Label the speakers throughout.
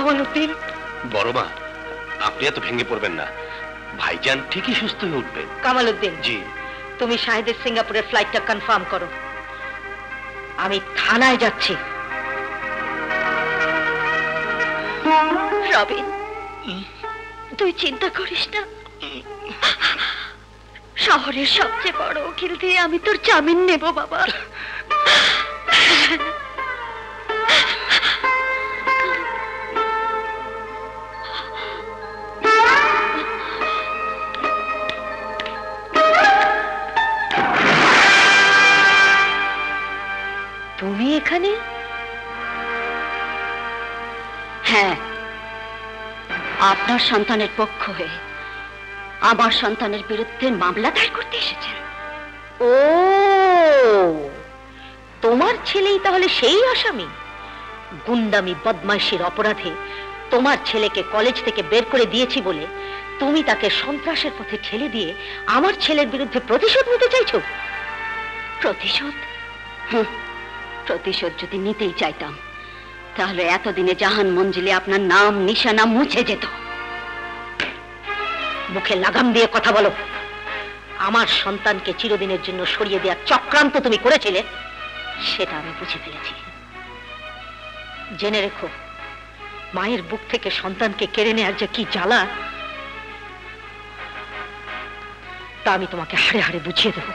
Speaker 1: কামালউদ্দিন।
Speaker 2: বড় মা, আপনি এত ভেঙে পড়বেন না, ভাইজান ঠিকই সুস্থ হয়ে উঠবেন।
Speaker 1: কামালউদ্দিন,
Speaker 2: জি।
Speaker 1: তুমি শাহেদের সিঙ্গাপুরের ফ্লাইটটা কনফার্ম করো, আমি থানায় যাচ্ছি। রবিন, তুই চিন্তা করিস না, শহরের সবচেয়ে বড় উকিল দিয়ে আমি তোর জামিন নেব বাবা। তুমি এখানে? হ্যাঁ, আপনার সন্তানের পক্ষ হয়ে আমার সন্তানের বিরুদ্ধে মামলা দায়ের করতে এসেছেন। ও, তোমার ছেলেই তাহলে সেই আসামি? গুন্ডামি বদমাইশির অপরাধে তোমার ছেলেকে কলেজ থেকে বের করে দিয়েছি বলে তুমি তাকে সন্ত্রাসের পথে ঠেলে দিয়ে আমার ছেলের বিরুদ্ধে প্রতিশোধ নিতে চাইছো? প্রতিশোধ? প্রতিশোধ যদি নিতেই চাইতাম তাহলে এতদিনে জাহান মঞ্জিলে আপনার নাম নিশানা মুছে যেত। মুখে লাগাম দিয়ে কথা বলো। আমার সন্তানকে চিরদিনের জন্য সরিয়ে দেওয়ার চক্রান্ত তুমি করেছিলে, সেটা আমি বুঝে ফেলেছি। জেনে রেখো, মায়ের বুক থেকে সন্তানকে কেড়ে নেওয়ার যে কি জ্বালা, তা আমি তোমাকে হাড়ে হাড়ে বুঝিয়ে দেব।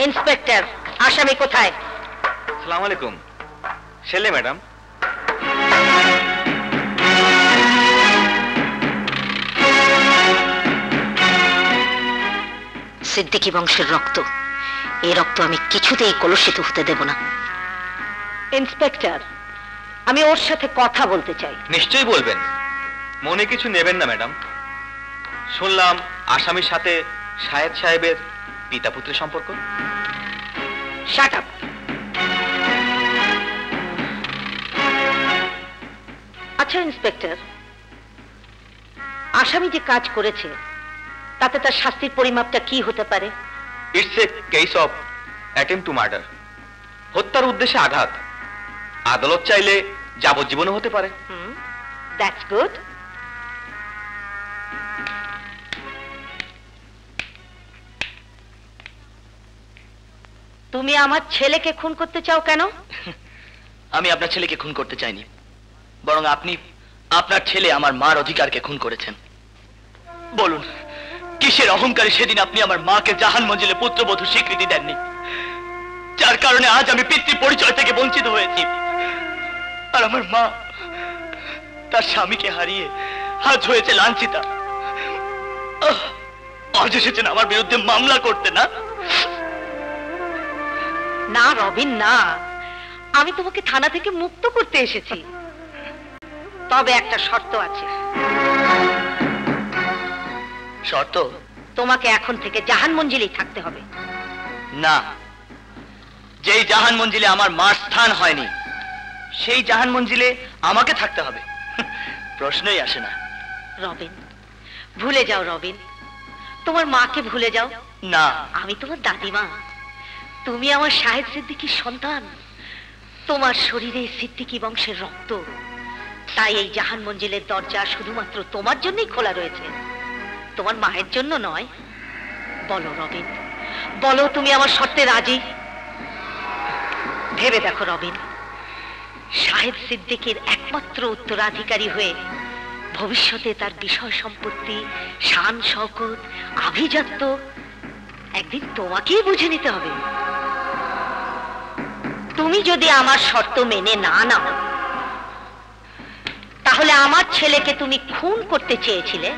Speaker 1: ইন্সপেক্টর, আসামি কোথায়?
Speaker 3: আসসালামু আলাইকুম। ছেলে ম্যাডাম।
Speaker 1: সিদ্দিকী বংশের রক্ত, এই রক্ত আমি কিছুতেই কলুষিত হতে দেব না। ইন্সপেক্টর, আমি ওর সাথে কথা বলতে চাই।
Speaker 3: নিশ্চয়ই বলবেন, মনে কিছু নেবেন না ম্যাডাম। শুনলাম আসামির সাথে শাহেদ সাহেবের পিতা পুত্রের সম্পর্ক।
Speaker 1: Shut up. আচ্ছা ইন্সপেক্টর, আসামি যে কাজ করেছে তাতে তার শাস্তির পরিমাপটা কি হতে পারে?
Speaker 3: It's a case of attempt to murder, হত্যার উদ্দেশ্যে আঘাত। আদালত চাইলে যাবজ্জীবনও হতে পারে।
Speaker 1: That's good. তুমি আমার ছেলেকে খুন করতে চাও কেন?
Speaker 4: আমি আপনার ছেলেকে খুন করতে চাইনি, বরং আপনি আপনার ছেলে আমার মার অধিকারকে খুন করেছেন। বলুন, কিসের অহংকারে সেদিন আপনি আমার মাকে জাহান মঞ্জিলে পুত্রবধূ স্বীকৃতি দেননি, যার কারণে আজ আমি পিতৃ পরিচয় থেকে বঞ্চিত হয়েছি। আর আমার মা তার স্বামীকে হারিয়ে আজ হয়েছে লাঞ্ছিতা। আজ এসেছেন আমার বিরুদ্ধে মামলা করতে, না?
Speaker 1: না রবিন, না, আমি তোমাকে থানা থেকে মুক্ত করতে এসেছি। তবে একটা শর্ত আছে।
Speaker 4: শর্ত?
Speaker 1: তোমাকে এখন থেকে জাহান মঞ্জিলেই থাকতে হবে।
Speaker 4: না, যেই জাহান মঞ্জিলে আমার মার স্থান হয়নি সেই জাহান মঞ্জিলে আমাকে থাকতে হবে, প্রশ্নই আসে না।
Speaker 1: রবিন, ভুলে যাও রবিন, তোমার মাকে ভুলে যাও।
Speaker 4: না,
Speaker 1: আমি তোমার দাদিমা, তুমি আমার শাহেদ সিদ্দিকীর সন্তান, তোমার শরীরে সিদ্দিকী বংশের রক্ত। তাই এই জাহান মঞ্জিলের দরজা শুধুমাত্র তোমার জন্যই খোলা রয়েছে, তোমার মায়ের জন্য নয়। বলো রবিন, বলো তুমি আমার শর্তে রাজি? ভেবে দেখো রবিন, শাহেদ সিদ্দিকীর একমাত্র উত্তরাধিকারী হয়ে ভবিষ্যতে তার বিষয় সম্পত্তি, শান শওকত, আভিজাত্য একদিন তোমাকেই বুঝে নিতে হবে। তুমি যদি আমার শর্ত মেনে না নাও, তাহলে আমার ছেলেকে তুমি খুন করতে চেয়েছিলে,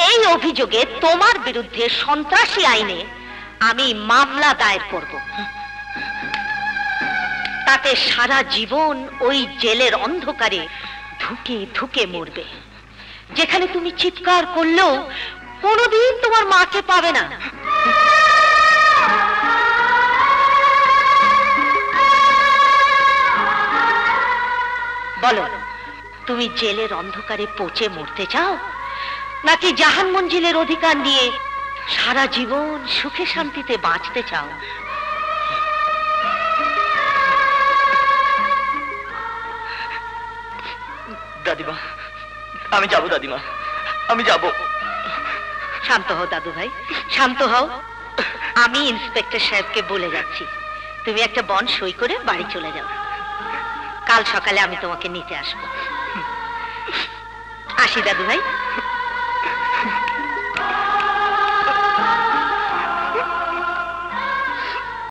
Speaker 1: এই অভিযোগে তোমার বিরুদ্ধে সন্ত্রাসী আইনে আমি মামলা দায়ের করব। তাতে সারা জীবন ওই জেলের অন্ধকারে ধুকে ধুকে মরবে, যেখানে তুমি চিৎকার করলেও কোনোদিন তোমার মাকে পাবে না। বলো, তুমি জেলের অন্ধকারে পচে মরতে চাও, নাকি জাহান মঞ্জিলের অধিকার নিয়ে সারা জীবন সুখে শান্তিতে বাঁচতে চাও?
Speaker 4: দাদিমা, আমি যাব দাদিমা, আমি যাব।
Speaker 1: শান্ত হও দাদু ভাই, শান্ত হও। আমি ইন্সপেক্টর সাহেবকে বলে যাচ্ছি, তুমি একটা বন্ড সই করে বাড়ি চলে যাও। কাল সকালে আমি তোমাকে নিতে আসবো। আসি দাদু ভাই।